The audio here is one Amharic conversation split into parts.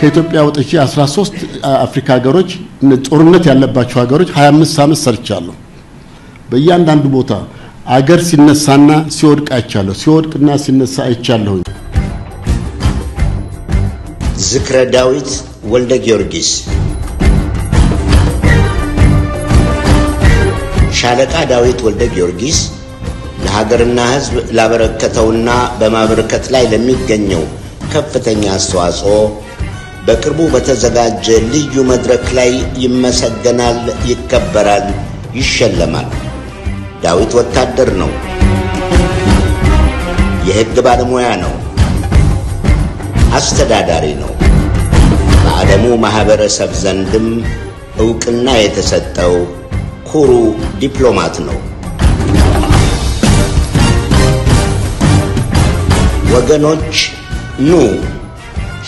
ከኢትዮጵያ ወጥቼ 13 አፍሪካ ሀገሮች ጦርነት ያለባቸው ሀገሮች 25 ዓመት ሰርቻለሁ በእያንዳንዱ ቦታ አገር ሲነሳና ሲወድቅ አይቻለሁ ሲወድቅና ሲነሳ አይቻለሁ ዝክረ ዳዊት ወልደ ጊዮርጊስ ሻለቃ ዳዊት ወልደ ጊዮርጊስ ለሀገርና ሕዝብ ላበረከተውና በማበረከት ላይ ለሚገኘው ከፍተኛ አስተዋጽኦ በቅርቡ በተዘጋጀ ልዩ መድረክ ላይ ይመሰገናል ይከበራል ይሸለማል ዳዊት ወታደር ነው የሕግ ባለሙያ ነው አስተዳዳሪ ነው በዓለሙ ማህበረሰብ ዘንድም ዕውቅና የተሰጠው ኩሩ ዲፕሎማት ነው ወገኖች ኑ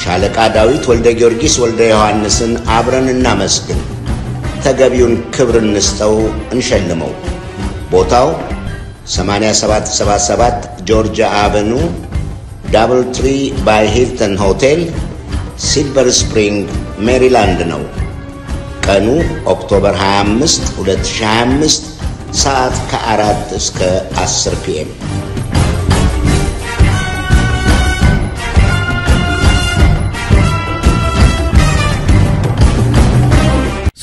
ሻለቃ ዳዊት ወልደ ጊዮርጊስ ወልደ ዮሐንስን አብረንና መስግን ተገቢውን ክብር እንስጠው እንሸልመው ቦታው 8777 ጆርጂያ አቨኑ ዳብል ትሪ ባይ ሂልተን ሆቴል ሲልቨር ስፕሪንግ ሜሪላንድ ነው ቀኑ ኦክቶበር 25 2025 ሰዓት ከ4 እስከ 10 ፒኤም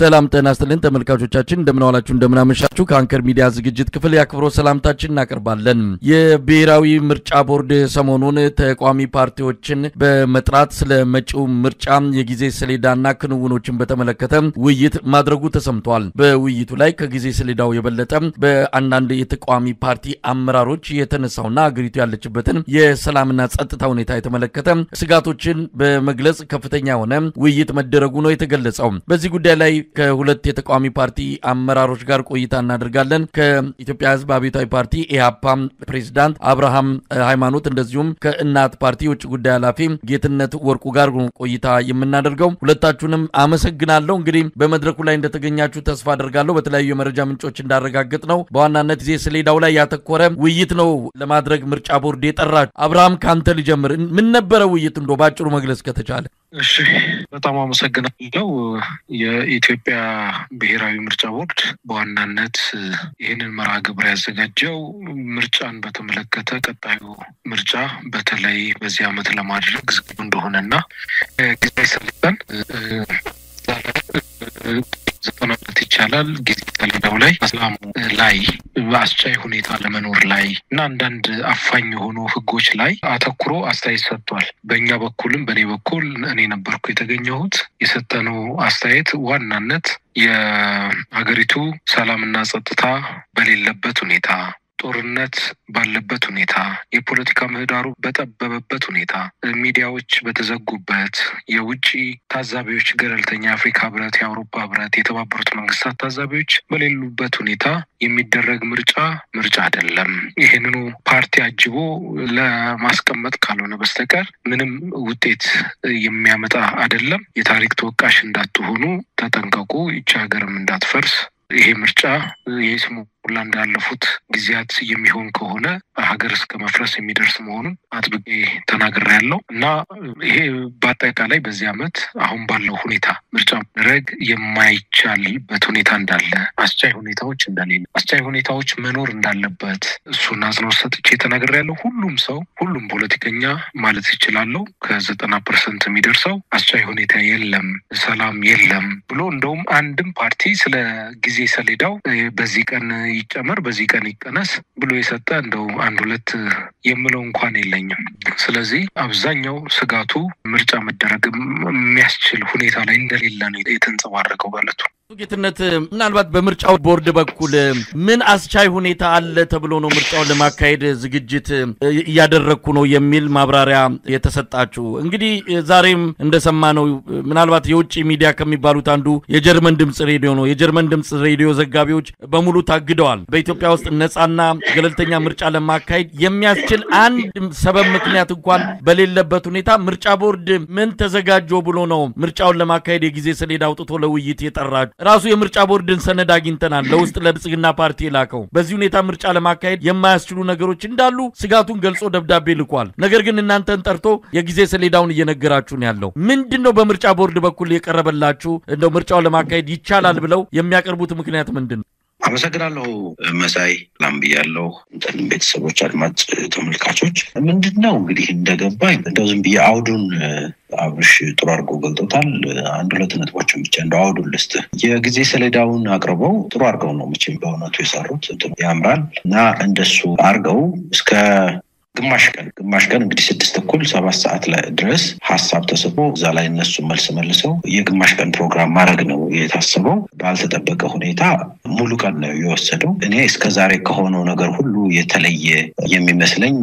ሰላም ጤና ይስጥልን ተመልካቾቻችን እንደምን ዋላችሁ እንደምን አመሻችሁ ከአንከር ሚዲያ ዝግጅት ክፍል ያክብሮ ሰላምታችን እናቀርባለን የብሔራዊ ምርጫ ቦርድ ሰሞኑን ተቋሚ ፓርቲዎችን በመጥራት ስለ መጪው ምርጫ የጊዜ ሰሌዳና ክንውኖችን በተመለከተ ውይይት ማድረጉ ተሰምቷል በውይይቱ ላይ ከጊዜ ሰሌዳው የበለጠ በአንዳንድ የተቋሚ ፓርቲ አመራሮች የተነሳውና አገሪቱ ያለችበትን የሰላምና ጸጥታ ሁኔታ የተመለከተ ስጋቶችን በመግለጽ ከፍተኛ ሆነ ውይይት መደረጉ ነው የተገለጸው በዚህ ጉዳይ ላይ ከሁለት የተቋሚ ፓርቲ አመራሮች ጋር ቆይታ እናደርጋለን ከኢትዮጵያ ሕዝብ አብዮታዊ ፓርቲ ኢህአፓ ፕሬዝዳንት አብርሃም ሃይማኖት እንደዚሁም ከእናት ፓርቲ ውጭ ጉዳይ ኃላፊ ጌትነት ወርቁ ጋር ቆይታ የምናደርገው ሁለታችሁንም አመሰግናለሁ እንግዲህ በመድረኩ ላይ እንደተገኛችሁ ተስፋ አደርጋለሁ በተለያዩ የመረጃ ምንጮች እንዳረጋግጥ ነው በዋናነት ጊዜ ሰሌዳው ላይ ያተኮረ ውይይት ነው ለማድረግ ምርጫ ቦርድ የጠራችሁ አብርሃም ካንተ ልጀምር ምን ነበር ውይይት እንደው ባጭሩ መግለጽ ከተቻለ እሺ በጣም አመሰግናለሁ የኢትዮጵያ ብሔራዊ ምርጫ ቦርድ በዋናነት ይሄንን መርሃ ግብር ያዘጋጀው ምርጫን በተመለከተ ቀጣዩ ምርጫ በተለይ በዚህ ዓመት ለማድረግ ዝግጁ እንደሆነና ጊዜ ሰሌዳን ዘጠናት ይቻላል ጊዜ ሰሌዳው ላይ ሰላም ላይ በአስቻይ ሁኔታ ለመኖር ላይ እና አንዳንድ አፋኝ የሆኑ ህጎች ላይ አተኩሮ አስተያየት ሰጥቷል በእኛ በኩልም በኔ በኩል እኔ ነበርኩ የተገኘሁት የሰጠነው አስተያየት ዋናነት የሀገሪቱ ሰላምና ጸጥታ በሌለበት ሁኔታ ጦርነት ባለበት ሁኔታ የፖለቲካ ምህዳሩ በጠበበበት ሁኔታ ሚዲያዎች በተዘጉበት የውጪ ታዛቢዎች ገለልተኛ አፍሪካ ህብረት የአውሮፓ ህብረት የተባበሩት መንግስታት ታዛቢዎች በሌሉበት ሁኔታ የሚደረግ ምርጫ አይደለም ይሄንኑ ፓርቲ አጅቦ ለማስቀመጥ ካልሆነ በስተቀር ምንም ውጤት የሚያመጣ አይደለም የታሪክ ተወቃሽ እንዳትሆኑ ተጠንቀቁ ይህች ሀገርም እንዳትፈርስ ይሄ ምርጫ የስሙ ሁላንዳ ያለፉት ጊዜያት የሚሆን ከሆነ ሀገር እስከ መፍረስ የሚደርስ መሆኑን አጥብቄ ተናግሬያለሁ እና ይሄ በአጠቃላይ በዚህ ዓመት አሁን ባለው ሁኔታ ምርጫ ማድረግ የማይቻልበት ሁኔታ እንዳለ አስቻይ ሁኔታዎች እንደሌለ አስቻይ ሁኔታዎች መኖር እንዳለበት እሱን አጽንኦት ሰጥቼ ተናግሬያለሁ ሁሉም ፖለቲከኛ ማለት ይችላል ከ90% የሚደርሰው አስቻይ ሁኔታ የለም ሰላም የለም ብሎ እንደውም አንድም ፓርቲ ስለ ጊዜ ሰሌዳው በዚህ ቀን ይጨመር በዚህ ቀን ይቀነስ ብሎ የሰጠ እንደው አንድ ሁለት የምለው እንኳን የለኝም ስለዚህ አብዛኛው ስጋቱ ምርጫ መደረግ የሚያስችል ሁኔታ ላይ እንደሌለ ነው የተንጸባረቀው ማለት ነው ጌትነት ምናልባት በምርጫው ቦርድ በኩል ምን አስቻይ ሁኔታ አለ ተብሎ ነው ምርጫው ለማካሄድ ዝግጅት ያደረኩ ነው የሚል ማብራሪያ የተሰጣችሁ እንግዲህ ዛሬም እንደሰማነው ምናልባት የውጭ ሚዲያ ከሚባሉት አንዱ የጀርመን ድምጽ ሬዲዮ ነው የጀርመን ድምጽ ሬዲዮ ዘጋቢዎች በሙሉ ታግደዋል በኢትዮጵያ ውስጥ ነፃና ገለልተኛ ምርጫ ለማካሄድ የሚያስችል አንድ ሰበብ ምክንያት እንኳን በሌለበት ሁኔታ ምርጫ ቦርድ ምን ተዘጋጆ ብሎ ነው ምርጫውን ለማካሄድ የጊዜ ሰሌዳ አውጥቶ ለውይይት የጠራችሁ ራሱ የምርጫ ቦርድን ሰነድ አግኝተናል ለውስጥ ለብልጽግና ፓርቲ ላከው በዚህ ሁኔታ ምርጫ ለማካሄድ የማያስችሉ ነገሮች እንዳሉ ስጋቱን ገልጾ ደብዳቤ ልኳል ነገር ግን እናንተን ጠርቶ የጊዜ ሰሌዳውን እየነገራችሁ ነው ያለው ምንድነው በምርጫ ቦርድ በኩል የቀረበላችሁ እንደው ምርጫው ለማካሄድ ይቻላል ብለው የሚያቀርቡት ምክንያት ምንድነው አመሰግናለሁ መሳይ ላምብያለሁ ቤተሰቦች አድማጭ ተመልካቾች ምንድነው እንግዲህ እንደገባኝ እንደው ዝም ብዬ አውዱን አብሽ ጥሩ አድርጎ ገልጦታል አንድ ሁለት ነጥቦችን ብቻ እንደው አውዱን ልስጥ የጊዜ ሰሌዳውን አቅርበው ጥሩ አድርገው ነው መቼም በእውነቱ የሰሩት ያምራል እና እንደሱ አድርገው እስከ ግማሽ ቀን እንግዲህ 6:30 7 ሰዓት ላይ ድረስ ሐሳብ ተሰቦ እዛ ላይ እነሱ መልሰው የግማሽ ቀን ፕሮግራም ማድረግ ነው የታሰበው ባልተጠበቀ ሁኔታ ሙሉ ቀን ነው የወሰደው እኔ እስከዛሬ ከሆነው ነገር ሁሉ የተለየ የሚመስለኝ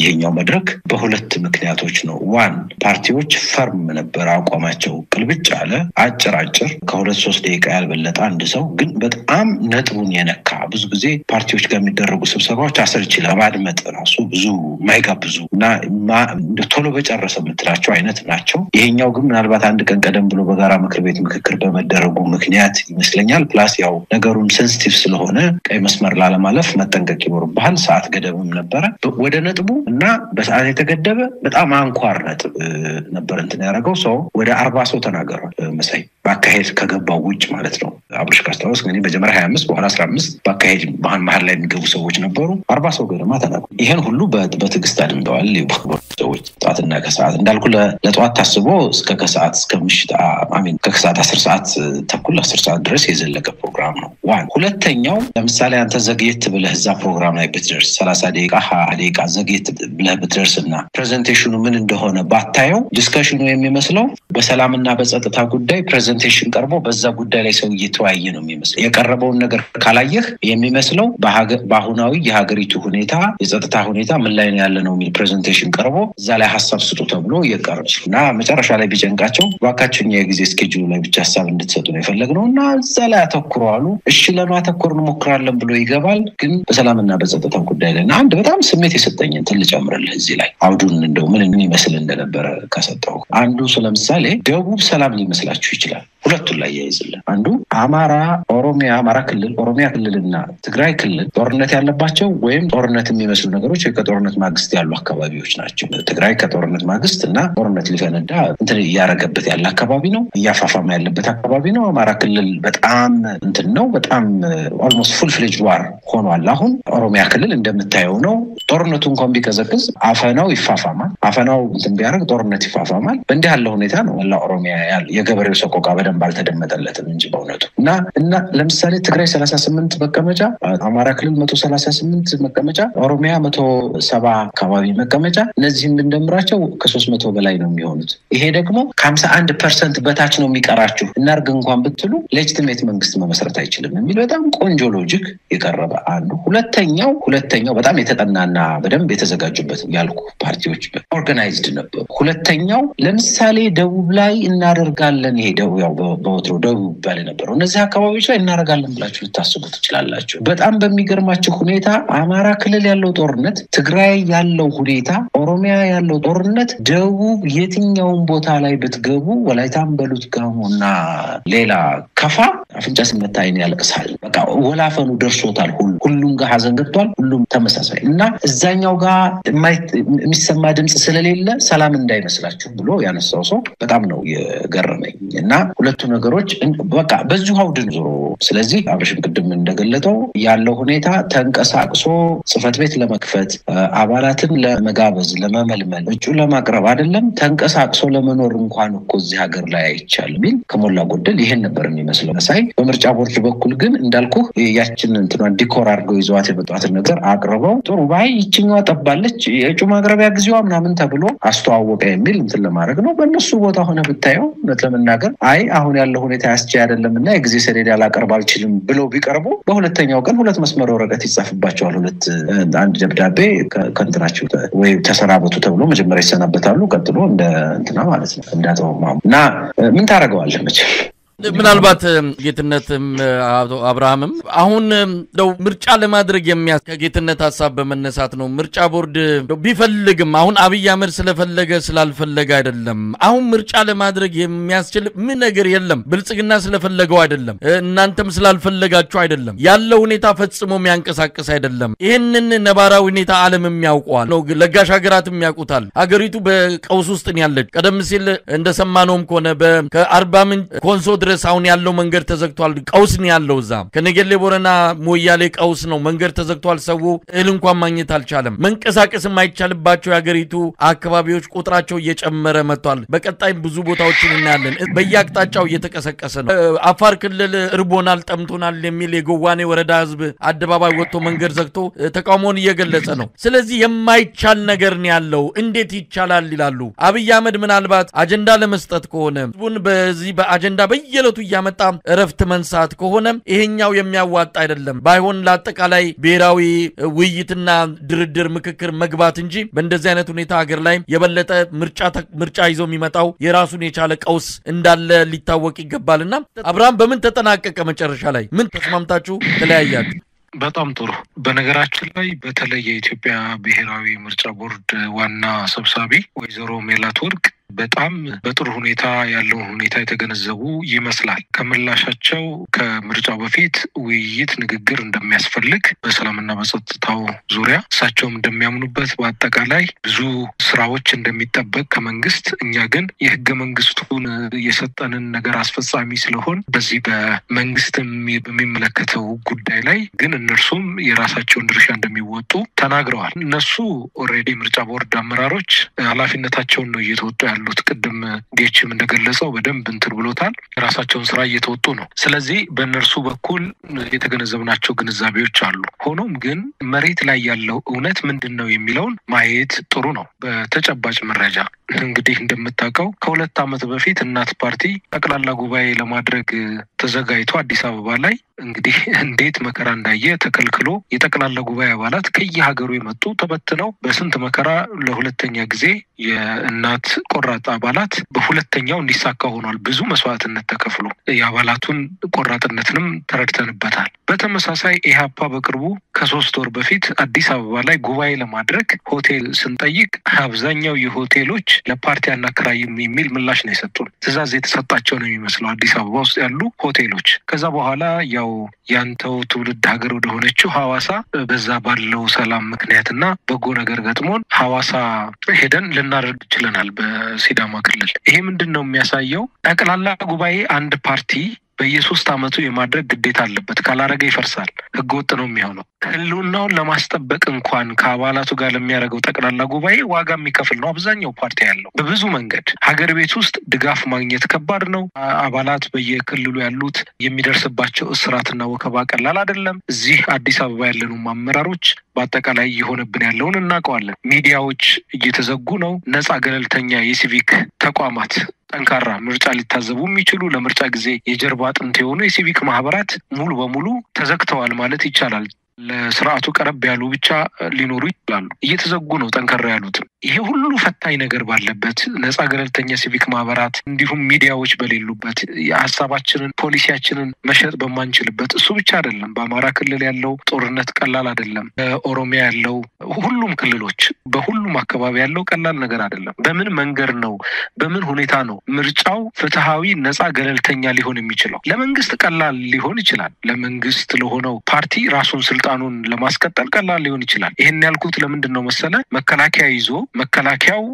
ይሄኛው መድረክ በሁለት ምክንያቶች ነው ዋን ፓርቲዎች ፈርም ነበር አቋማቸው ቅልብጭ አለ አጭር ከ2-3 ደቂቃ ያልበለጠ አንድ ሰው ግን በጣም ነጥቡን የነካ ብዙ ጊዜ ፓርቲዎች ጋር የሚደረጉ ስብሰባዎች አሰልቺ ለማድመጥ ራሱ ብዙ ማይጋብዙ እና ቶሎ በጨረሰ ምትራቸው አይነት ናቸው ይሄኛው ግን ምናልባት አንድ ቀን ቀደም ብሎ በጋራ ምክር ቤት ምክክር በመደረጉ ምክንያት ይመስለኛል ፕላስ ያው ነገሩን ሴንሲቲቭ ስለሆነ ቀይ መስመር ላለማለፍ መጠንቀቅ ይኖርብሃል ሰዓት ገደብም ነበር ወደ ነጥቡ እና በሰዓት የተገደበ በጣም አንኳር ነጥብ ነበር እንትን ያደረገው ሰው ወደ 40 ሰው ተናገሯል መሳይ ባካሄድ ከገባው ውጭ ማለት ነው አብርሽ ካስታውስ ግን በጀመረ 25 በኋላ 15 ባካሄድ መሃል ላይ የሚገቡ ሰዎች ነበሩ 40 ሰው ገደማ ተናገሩ ይሄን ሁሉ በትግስት አድምጠዋል ሰዎች ጣትና ከሰዓት እንዳልኩ ለጧት ታስቦ እስከ ከሰዓት እስከ ምሽት ከሰዓት 10 ሰዓት ተኩል 10 ሰዓት ድረስ የዘለቀ ፕሮግራም ነው ዋን ሁለተኛው ለምሳሌ አንተ ዘግየት ብለህ እዛ ፕሮግራም ላይ ብትደርስ 30 ደቂቃ 20 ደቂቃ ዘግየት ብለህ ብትደርስና ፕሬዘንቴሽኑ ምን እንደሆነ ባታየው ዲስከሽኑ የሚመስለው በሰላምና በጸጥታ ጉዳይ ፕሬዘንቴሽን ቀርቦ በዛ ጉዳይ ላይ ሰው እየተወያየ ነው የሚመስለው የቀረበውን ነገር ካላየህ የሚመስለው በአሁናዊ የሀገሪቱ ሁኔታ የጸጥታ ሁኔታ ምን ላይ ነው ያለነው የሚል ፕሬዘንቴሽን ቀርቦ እዛ ላይ ሐሳብ ስጡ ተብሎ የቀረበና መጨረሻ ላይ ቢጨንቃቸው ዋካችኛ የጊዜ ስኬጁል ላይ ብቻ ሐሳብ እንድትሰጡ ነው የፈለግነውና እዛ ላይ አተኩረዋሉ እሺ ለማተኮር እንሞክራለን ብሎ ይገባል ግን በሰላምና በጸጥታ ጉዳይ ላይ አንድ በጣም ስሜት የሰጠኝን ትልጨምርልህ እዚህ ላይ አውዱን እንደው ምን ይመስል እንደነበረ ካሰጠው አንዱ ስለምሳሌ ደቡብ ሰላም ሊመስላችሁ ይችላል ሁለቱን ላይ ያይዝልን አንዱ አማራ ክልልና ትግራይ ክልል ጦርነት ያለባቸው ወይም ጦርነት የሚመስሉ ነገሮች ከጦርነት ማግስት ያሉ አካባቢዎች ናቸው ትግራይ ከጦርነት ማግስት እና ጦርነት ሊፈነዳ እንትን ያረጋበት ያለ አካባቢ ነው ያፋፋማ ያለበት አካባቢ ነው አማራ ክልል በጣም እንትን ነው በጣም almost full fledged war ሆኗል አሁን ኦሮሚያ ክልል እንደምታየው ነው ጦርነቱ እንኳን ቢቀዘቅዝ አፈናው ይፋፋማል አፈናው እንትን ቢያረግ ጦርነት ይፋፋማል በእንዲህ ያለ ሁኔታ ነው ኦሮሚያ ያለ የገበሬው ሰቆቃ በደንብ አልተደመጠለትም እንጂ በእውነቱ እና ለምሳሌ ትግራይ 38 መቀመጫ አማራ ክልል 138 መቀመጫ ኦሮሚያ 170 አካባቢ መቀመጫ እነዚህም እንደምራቸው ከ300 በላይ ነው የሚሆኑት ይሄ ደግሞ ከ51% በታች ነው የሚቀራችሁ እናርግ እንኳን ብትሉ ሌጂቲሜት መንግስት መመስረት አይችልም የሚል በጣም ቆንጆ ሎጂክ የቀረበ አንዱ ሁለተኛው በጣም የተጠናና በደንብ የተዘጋጁበት ያልኩ ፓርቲዎች ኦርጋናይዝድ ነበሩ ሁለተኛው ለምሳሌ ደቡብ ላይ እናደርጋለን ሄደው ያው በወትሮ ደቡብ ባለ ነበሩ እነዚህ አካባቢዎች ላይ እናደርጋለን ብላችሁ ልታስቡ ትችላላችሁ በጣም በሚገርማችሁ ሁኔታ አማራ ክልል ያለው ጦርነት ትግራይ ያለው ሁኔታ ኦሮሚያ ያለው ጦርነት ደቡብ የትኛውን ቦታ ላይ ብትገቡ ወላይታም በሉት ጋሞና ሌላ ከፋ አፍንጫ ሲመታይን ያለቅሳል በቃ ወላፈኑ ደርሶታል ሁሉም ጋር ሀዘን ገብቷል ሁሉም ተመሳሳይ እና እዛኛው ጋር የሚሰማ ድምጽ ስለሌለ ሰላም እንዳይመስላችሁ ብሎ ያነሳው ሰው በጣም ነው የገረመኝ እና ሁለቱ ነገሮች በቃ በዚሁ አውድን ዞሮ ስለዚህ አብርሽም ቅድም እንደገለጠው ያለው ሁኔታ ተንቀሳቅሶ ጽፈት ቤት ለመክፈት አባላትን ለመጋበዝ ለመመልመል እጩ ለማቅረብ አይደለም ተንቀሳቅሶ ለመኖር እንኳን እኮ እዚህ ሀገር ላይ አይቻልም ከሞላ ጎደል ይሄን ነበር የሚመስለው ሳይ በምርጫ ቦርድ በኩል ግን እንዳልኩ ያችን እንትን ዲኮር አድርገው ይዟት የመጣትን ነገር አቅርበው ጥሩ ባይ ይችኛዋ ጠባለች የእጩ ማቅረቢያ ጊዜዋ ምናምን ተብሎ አስተዋወቀ የሚል እንትን ለማድረግ ነው በእነሱ ቦታ ሆነ ብታየው ለተመናገር አይ አሁን ያለው ሁኔታ ያስቻ አይደለምና የጊዜ ሰሌዳ ላቀርብ አልችልም ብለው ቢቀርቡ በሁለተኛው ቀን ሁለት መስመር ወረቀት ይጻፍባቸዋል አንድ ደብዳቤ ከእንትናቸው ወይ ተሰናበቱ ተብሎ መጀመሪያ ይሰናበታሉ ቀጥሎ እንደ እንትና ማለት ነው እንዳተው እና ምን ታረጋዋለህ መቼም ምናልባት ጌትነትም አብርሃምም አሁን ነው ምርጫ ለማድረግ ከጌትነት ሐሳብ በመነሳት ነው ምርጫ ቦርድ ቢፈልግም አሁን አብይ አህመድ ስለፈለገ ስላልፈለገ አይደለም አሁን ምርጫ ለማድረግ የሚያስችል ምን ነገር የለም ብልጽግና ስለፈለገው አይደለም እናንተም ስላልፈለጋችሁ አይደለም ያለው ሁኔታ ፈጽሞ የሚያንቀሳቀስ አይደለም ይሄንን ነባራዊ ሁኔታ ዓለም የሚያውቀዋል ነው ለጋሽ ሀገራትም የሚያውቁታል ሀገሪቱ በቀውስ ውስጥ ነው ያለች ቀደም ሲል እንደሰማነውም ኮነ ከ40 ምንጭ ኮንሶ ድረስ አሁን ያለው መንገድ ተዘግቷል ቀውስ ነው ያለው እዛ ከነገሌ ቦረና ሞያሌ ቀውስ ነው መንገድ ተዘግቷል ሰው እህል እንኳን ማግኘት አልቻለም መንቀሳቀስ የማይቻልባቸው ያገሪቱ አካባቢዎች ቁጥራቸው እየጨመረ መጥቷል በቀጣይ ብዙ ቦታዎችን እናያለን በየአቅጣጫው እየተቀሰቀሰ ነው አፋር ክልል እርቦናል ጠምቶናል የሚል የጎዋኔ ወረዳ ህዝብ አደባባይ ወጥቶ መንገድ ዘግቶ ተቃውሞን እየገለጸ ነው ስለዚህ የማይቻል ነገር ነው ያለው እንዴት ይቻላል ይላሉ አብይ አህመድ ምናልባት አጀንዳ ለመስጠት ከሆነ ህዝቡን በዚህ በአጀንዳ በየለቱ ያመጣ እረፍት መንሳት ከሆነ ይሄኛው የሚያዋጣ አይደለም ባይሆን ለአጠቃላይ ብሔራዊ ውይይትና ድርድር ምክክር መግባት እንጂ በእንደዚህ አይነት ሁኔታ ሀገር ላይ የበለጠ ምርጫ ይዞ የሚመጣው የራሱን የቻለ ቀውስ እንዳለ ሊታወቅ ይገባልና አብርሃም በምን ተጠናቀቀ መጨረሻ ላይ ምን ተስማምታችሁ ተለያያችሁ በጣም ጥሩ በነገራችን ላይ በተለይ የኢትዮጵያ ብሔራዊ ምርጫ ቦርድ ዋና ሰብሳቢ ወይዘሮ ሜላትወርቅ በጣም በጥሩ ሁኔታ ያለውን ሁኔታ የተገነዘቡ ይመስላል ከምላሻቸው ከምርጫው በፊት ውይይት ንግግር እንደሚያስፈልግ በሰላምና በጸጥታው ዙሪያ እሳቸውም እንደሚያምኑበት በአጠቃላይ ብዙ ስራዎች እንደሚጠበቅ ከመንግስት እኛ ግን የህገ መንግስቱን የሰጠንን ነገር አስፈጻሚ ስለሆን በዚህ በመንግስትም በሚመለከተው ጉዳይ ላይ ግን እነርሱም የራሳቸውን ድርሻ እንደሚወጡ ተናግረዋል እነሱ ኦሬዲ ምርጫ ቦርድ አመራሮች ኃላፊነታቸውን ነው እየተወጡ ያሉት ቅድም ጌችም እንደገለጸው በደንብ እንትን ብሎታል ራሳቸውን ስራ እየተወጡ ነው ስለዚህ በእነርሱ በኩል የተገነዘብናቸው ግንዛቤዎች አሉ ሆኖም ግን መሬት ላይ ያለው እውነት ምንድነው የሚለውን ማየት ጥሩ ነው በተጨባጭ መረጃ እንግዲህ እንደምታውቀው ከሁለት ዓመት በፊት እናት ፓርቲ ጠቅላላ ጉባኤ ለማድረግ ተዘጋጅቶ አዲስ አበባ ላይ እንግዲህ እንዴት መከራ እንዳየ ተከልክሎ የጠቅላላ ጉባኤ አባላት ከየሀገሩ የመጡ ተበትነው በስንት መከራ ለሁለተኛ ጊዜ የእናት ቆራጥ አባላት በሁለተኛው እንዲሳካ ሆኗል ብዙ መስዋዕትነት ተከፍሎ የአባላቱን ቆራጥነትንም ተረድተንበታል በተመሳሳይ ኢሃፓ በቅርቡ ከ3 ወር በፊት አዲስ አበባ ላይ ጉባኤ ለማድረግ ሆቴል ስንጠይቅ አብዛኛው የሆቴሎች ለፓርቲ አናከራይም የሚል ምላሽ ነው የሰጡን ትዕዛዝ የተሰጣቸው ነው የሚመስለው አዲስ አበባ ውስጥ ያሉ ሆቴሎች ከዛ በኋላ ያው ያንተው ትውልድ ሀገር ወደ ሆነችው ሐዋሳ በዛ ባለው ሰላም ምክንያትና በጎ ነገር ገጥሞን ሐዋሳ ሄደን ልናደርግ ይችላል በሲዳማ ክልል ይሄ ምንድነው የሚያሳየው ጠቅላላ ጉባኤ አንድ ፓርቲ በየ3 አመቱ የማድረግ ግዴታ አለበት ካላረገ ይፈርሳል ህገወጥ ነው የሚሆነው ህልውናውን ለማስጠበቅ እንኳን ከአባላቱ ጋር ለሚያደርገው ጠቅላላ ጉባኤ ዋጋ የሚከፍል ነው አብዛኛው ፓርቲ ያለው በብዙ መንገድ ሀገር ቤት ውስጥ ድጋፍ ማግኘት ከባድ ነው አባላት በየክልሉ ያሉት የሚደርስባቸው እስራትና ወከባ ቀላል አይደለም እዚህ አዲስ አበባ ያለኑ አመራሮች በአጠቃላይ የሆነብን ያለውን እናውቀዋለን ሚዲያዎች እየተዘጉ ነው ነፃ ገለልተኛ የሲቪክ ተቋማት ጠንካራ ምርጫ ሊታዘቡ የሚችሉ ለምርጫ ጊዜ የጀርባ አጥንት የሆኑ የሲቪክ ማህበራት ሙሉ በሙሉ ተዘግተዋል ማለት ይቻላል ለስርዓቱ ቀረብ ያሉ ብቻ ሊኖሩ ይችላሉ እየተዘጉ ነው ጠንካራ ያሉት ይሄ ሁሉ ፈታኝ ነገር ባለበት ነፃ ገለልተኛ ሲቪክ ማህበራት እንዲሁም ሚዲያዎች በሌሉበት የሐሳባችንን ፖሊሲያችንን መሸጥ በማንችልበት እሱ ብቻ አይደለም በአማራ ክልል ያለው ጦርነት ቀላል አይደለም በኦሮሚያ ያለው ሁሉም ክልሎች በሁሉም አካባቢ ያለው ቀላል ነገር አይደለም በምን መንገድ ነው በምን ሁኔታ ነው ምርጫው ፍትሃዊ ነፃ ገለልተኛ ሊሆን የሚችለው ለመንግስት ቀላል ሊሆን ይችላል ለመንግስት ለሆነው ፓርቲ ራሱን ስልጣኑን ለማስቀጠል ቀላል ሊሆን ይችላል ይሄን ያልኩት ለምንድነው መሰለ መከላከያ ይዞ መከላከያው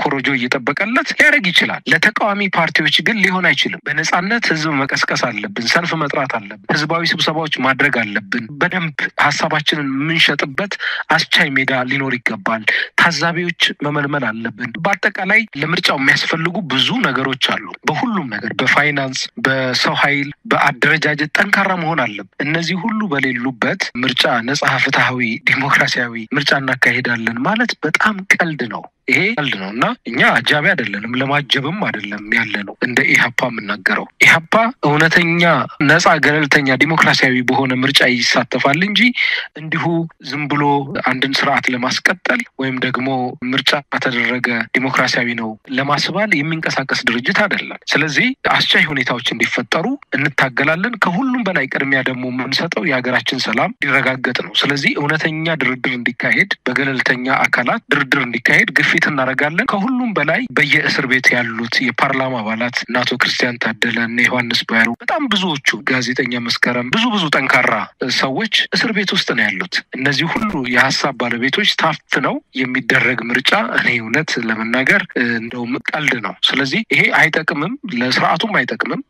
ኮሮጆ እየተጠበቀለት ሊያደርግ ይችላል ለተቃዋሚ ፓርቲዎች ግን ሊሆን አይችልም በነፃነት ህዝብ መቀስቀስ አለብን ሰልፍ መጥራት አለብን ህዝባዊ ስብሰባዎች ማድረግ አለብን በደንብ ሐሳባችንን ምንሸጥበት አስቻይ ሜዳ ሊኖር ይገባል ታዛቢዎች መመልመል አለብን በአጠቃላይ ለምርጫው የሚያስፈልጉ ብዙ ነገሮች አሉ በሁሉም ነገር በፋይናንስ በሰው ኃይል በአደረጃጀት ጠንካራ መሆን አለብን እነዚህ ሁሉ በሌሉበት ምርጫ ነፃ ፍትሃዊ ዲሞክራሲያዊ ምርጫ እናካሄዳለን ማለት በጣም ቀልድ ነው ይሄ ቀልድ ነውና እኛ አጃቢ አይደለንም ለማጀብም አይደለም ያለነው እንደ ኢሃፓ የምናገረው ኢሃፓ እውነተኛ ነፃ ገለልተኛ ዲሞክራሲያዊ በሆነ ምርጫ ይሳተፋል እንጂ እንዲሁ ዝም ብሎ አንድን ስርዓት ለማስቀጠል ወይም ደግሞ ምርጫ ተደረገ ዲሞክራሲያዊ ነው ለማስባል የሚንቀሳቀስ ድርጅት አይደለም ስለዚህ አስቻይ ሁኔታዎች እንዲፈጠሩ እንታገላለን ከሁሉም በላይ ቅድሚያ ደግሞ የምንሰጠው የሀገራችን ሰላም ሊረጋገጥ ነው ስለዚህ እውነተኛ ድርድር እንዲካሄድ በገለልተኛ አካላት ድርድር እንዲካሄድ ግፊት እናደርጋለን ከሁሉም በላይ በየእስር ቤት ያሉት የፓርላማ አባላት አቶ ክርስቲያን ታደለ እና ዮሐንስ ባይሩ በጣም ብዙዎቹ ጋዜጠኛ መስከረም ብዙ ጠንካራ ሰዎች እስር ቤት ውስጥ ነው ያሉት እነዚህ ሁሉ የሐሳብ ባለቤቶች ታፍነው የሚደረግ ምርጫ እኔ እውነት ለመናገር እንደውም ቀልድ ነው ስለዚህ ይሄ አይጠቅምም ለስርዓቱም አይጠቅምም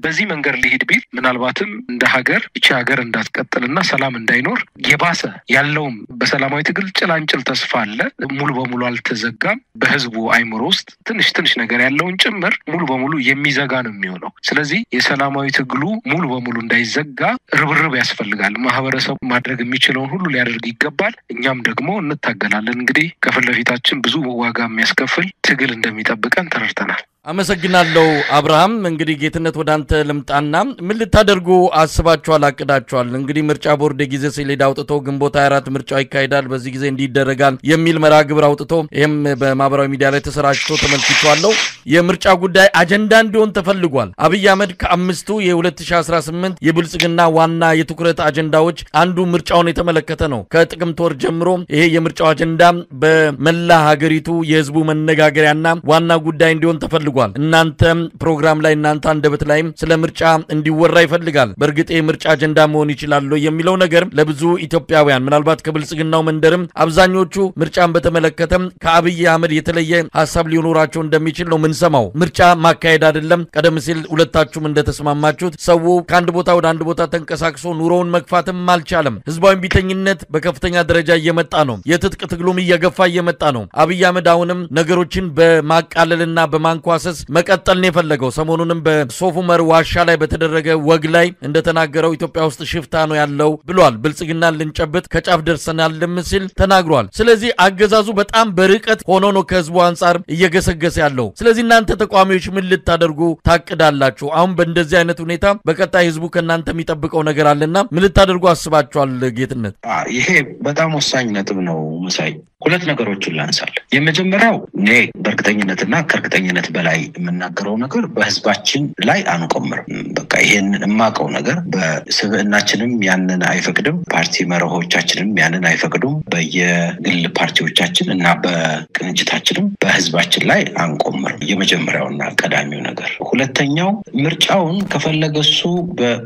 በዚህ መንገድ ሊሄድ ቢል ምናልባትም እንደ ሀገር እቺ ሀገር እንዳትቀጥልና ሰላም እንዳይኖር የባሰ ያለውም በሰላማዊ ትግል ጭላንጭል ተስፋ አለ ሙሉ በሙሉ አልተዘጋም በህዝቡ አይምሮ ውስጥ ትንሽ ነገር ያለውን ጭምር ሙሉ በሙሉ የሚዘጋ ነው የሚሆነው ስለዚህ የሰላማዊ ትግሉ ሙሉ በሙሉ እንዳይዘጋ ርብርብ ያስፈልጋል ማህበረሰቡ ማድረግ የሚችለውን ሁሉ ሊያደርግ ይገባል እኛም ደግሞ እንታገላለን እንግዲህ ከፊት ለፊታችን ብዙ ዋጋ የሚያስከፍል ትግል እንደሚጠብቀን ተረድተናል አመሰግናለሁ አብርሃም እንግዲህ ጌትነት ወዳንተ ልምጣና ምን ልታደርጉ አስባችኋል አቅዳችኋል እንግዲህ ምርጫ ቦርድ ጊዜ ሰሌዳ አውጥቶ ግንቦት 24 ምርጫው ይካሄዳል በዚህ ጊዜ እንዲደረጋል የሚል መርሃ ግብር አውጥቶ ይሄም በማህበራዊ ሚዲያ ላይ ተሰራጭቶ ተመልክቷለሁ የምርጫ ጉዳይ አጀንዳ እንዲሆን ተፈልጓል አብይ አህመድ ከአምስቱ የ2018 የብልጽግና ዋና የትኩረት አጀንዳዎች አንዱ ምርጫውን የተመለከተ ነው ከጥቅምት ወር ጀምሮ ይሄ የምርጫው አጀንዳ በመላ ሀገሪቱ የህዝቡ መነጋገሪያና ዋና ጉዳይ እንዲሆን ተፈልጓል እናንተ ፕሮግራም ላይ እናንተ አንደበት ላይ ስለ ምርጫ እንዲወራ ይፈልጋል በርግጥ የምርጫ አጀንዳ መሆን ይችላል የሚለው ነገር ለብዙ ኢትዮጵያውያን ምናልባት ከብልጽግናው መንደርም አብዛኞቹ ምርጫን በተመለከተ ከአብይ አህመድ የተለየ ሐሳብ ሊኖራቸው እንደሚችል ነው ምንሰማው ምርጫ ማካሄድ አይደለም ቀደም ሲል ሁለታችሁም እንደተስማማችሁት ሰው ከአንድ ቦታ ወደ አንድ ቦታ ተንቀሳቅሶ ኑሮውን መግፋትም አልቻለም ህዝባዊ ቢተኝነት በከፍተኛ ደረጃ እየመጣ ነው የትጥቅ ትግሉም እየገፋ እየመጣ ነው አብይ አህመድ አሁንም ነገሮችን በማቃለልና በማንኳሰስ መቀጠል ነው የፈለገው ሰሞኑንም በሶፍ ዑመር ዋሻ ላይ በተደረገ ወግ ላይ እንደተናገረው ኢትዮጵያ ውስጥ ሽፍታ ነው ያለው ብሏል ብልጽግና ልንጨብጥ ከጫፍ ደርሰናልም ሲል ተናግሯል ስለዚህ አገዛዙ በጣም በርቀት ሆኖ ነው ከህዝቡ አንፃር እየገሰገሰ ያለው ስለዚህ እናንተ ተቋሚዎች ምን ልታደርጉ ታቅዳላችሁ አሁን በእንደዚህ አይነት ሁኔታ በቀጣይ ህዝቡ ከናንተ የሚጠብቀው ነገር አለና ምን ልታደርጉ አስባችኋል ጌትነት ይሄ በጣም ወሳኝ ነጥብ ነው መሳይ ሁለት ነገሮችን ላንሳል የመጀመሪያው እኔ በእርግጠኝነትና ከእርግጠኝነት በላይ የምናገረው ነገር በህዝባችን ላይ አንቆምር በቃ ይሄን የማቀው ነገር በስብዕናችንም ያንን አይፈቅድም ፓርቲ መርሆቻችንም ያንን አይፈቅዱም በየግል ፓርቲዎቻችን እና በቅንጅታችንም በህዝባችን ላይ አንቆምር የመጀመሪያውና ቀዳሚው ነገር ሁለተኛው ምርጫውን ከፈለገሱ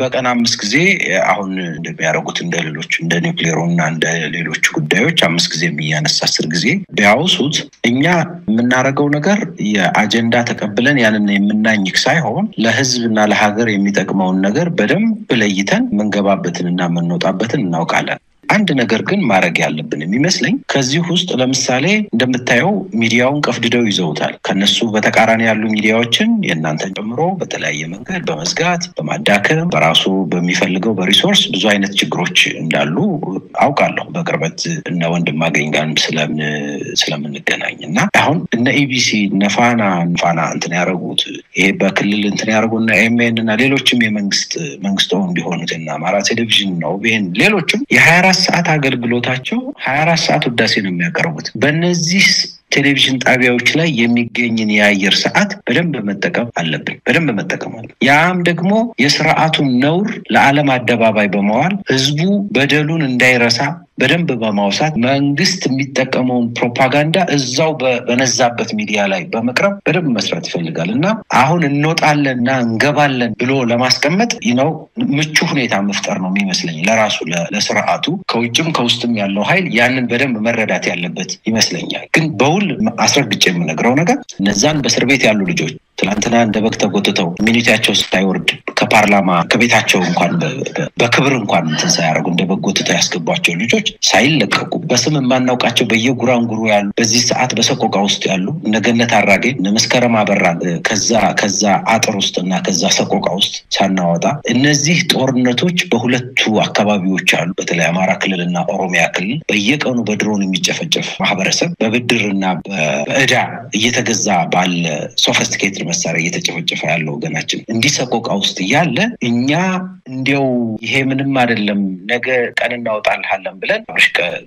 በቀን 5 ጊዜ አሁን እንደሚያደርጉት እንደ ሌሎች እንደ ኒውክሌሩና እንደ ሌሎች ጉዳዮች 5 ጊዜ የሚያነሳ 10 ጊዜ ቢያውሱት እኛ የምናረገው ነገር የአጀንዳ ተቀብለን ያንን የምናኝክ ሳይሆን ለህዝብና ለሀገር የሚጠቅመውን ነገር በደንብ ለይተን መንገባበትንና መንወጣበትን እናውቃለን አንድ ነገር ግን ማረግ ያለብን የሚመስለኝ ከዚህ ውስጥ ለምሳሌ እንደምታየው ሚዲያውን ቀፍድደው ይዘውታል ከነሱ በተቃራኒ ያሉ ሚዲያዎችን የእናንተን ጨምሮ በተለያየ መንገድ በመዝጋት በማዳከም በራሱ በሚፈልገው በሪሶርስ ብዙ አይነት ችግሮች እንዳሉ አውቃለሁ በቅርበት እና ወንድማገኝ ጋር ስለምንገናኝና አሁን እነ ኢቢሲ ነፋና እንትን ያረጉት ይሄ በክልል እንትን ያረጉና ኤምኤን እና ሌሎችም የመንግስቱን ቢሆኑትና አማራ ቴሌቪዥን ነው ቢሆን ሌሎችም የ24 ሰዓት አገልግሎታቸው 24 ሰዓት ውዳሴ ነው የሚያቀርቡት በእነዚህ ቴሌቪዥን ጣቢያዎች ላይ የሚገኝን የአየር ሰዓት በደንብ መጠቀም አለብን ያም ደግሞ የሥርዓቱን ነውር ለዓለም አደባባይ በመዋል ህዝቡ በደሉን እንዳይረሳ በደንብ በማውሳት መንግስት የሚጠቀመውን ፕሮፓጋንዳ እዛው በነዛበት ሚዲያ ላይ በመቅረብ በደንብ መስራት ይፈልጋልና አሁን እንወጣለንና እንገባለን ብሎ ለማስቀመጥ ምቹ ሁኔታ መፍጠር ነው የሚመስለኝ ለራሱ ለሥርዓቱ ከውጭም ከውስጥም ያለው ኃይል ያንን በደንብ መረዳት ያለበት ይመስለኛል ግን በውል አስረግጬ የምነግረው ነገር እነዛን በእስር ቤት ያሉ ልጆች ትላንትና እንደበግ ተጎትተው ሚኒቲያቸው ሳይወርድ ከፓርላማ ከቤታቸው እንኳን በክብር እንኳን እንትን ሳያረጉ እንደበግ ጎትተው ያስገቧቸው ልጆች ሳይለቀቁ በስም ማናውቃቸው በየጉራንጉሩ ያሉ በዚህ ሰዓት በሰቆቃ ውስጥ ያሉ ነገነት አራጌ መስከረም አበራ ከዛ አጥር ውስጥና ከዛ ሰቆቃ ውስጥ ሳናወጣ እነዚህ ጦርነቶች በሁለቱ አካባቢዎች አሉ። በተለይ አማራ ክልልና ኦሮሚያ ክልል በየቀኑ በድሮን የሚጨፈጨፍ ማህበረሰብ በብድርና በእዳ እየተገዛ ባለ ሶፊስቲኬትድ መሳሪያ እየተጨፈጨፈ ያለው ወገናችን እንዲህ ሰቆቃ ውስጥ ያለ እኛ እንዲያው ይሄ ምንም አይደለም ነገ ቀን እናወጣልሃለን ብለን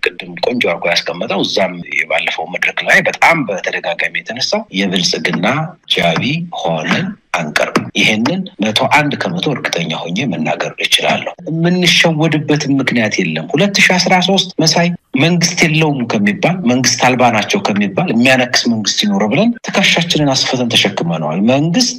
ቅድም ቆንጆ አርጎ ያስቀመጠው እዛም የባለፈው መድረክ ላይ በጣም በተደጋጋሚ የተነሳው የብልጽግና ጃቢ ሆነን አንቀርብ ይሄንን 101% እርግጠኛ ሆኜ መናገር እችላለሁ። ምንሸወድበት ምክንያት የለም። 2013 መሳይ መንግስት የለውም ከሚባል መንግስት አልባ ናቸው ከሚባል የሚያነክስ መንግስት ይኖር ብለን ተካሻችንን አስፈተን ተሸክመናል። መንግስት